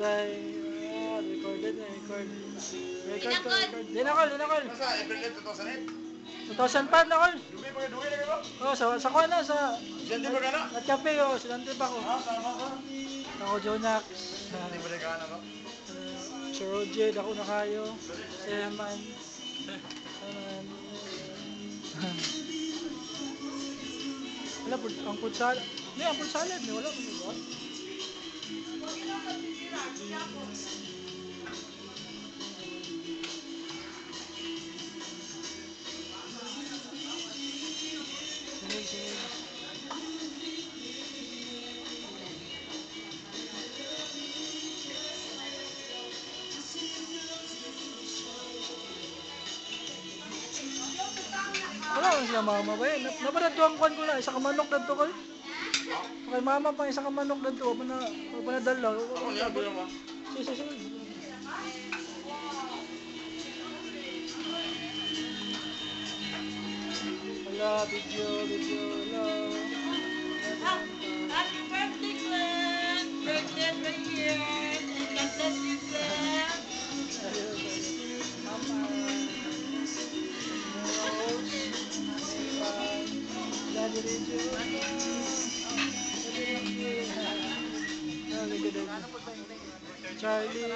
dahil recorded na, record. Dinakol. Masa, April 2008? 2005 na call. Duwi na kayo? Oh, sa kuha na, sa... Siyente ba ka na? Nagkape, oh, sinante pa ko. Ha? Sama ka? Ako, Jonax. Hindi ba ka na ba? Sir Roger, ako na kayo. Seman. Wala, ang food salad. Hindi, ang food salad. Wala, ba? Sinig. Wala lang sila mama ba eh. Napadatuan ko na, isa ka manok na to ko. Kay mama pa, isa ka manok na to. Wala pa na dala. Ako niya, doon mo. Sige. Wala, video, wala. Happy birthday, Glenn! Birthday right here! God bless you, Glenn! Mama. Daddy Radio. Charlie.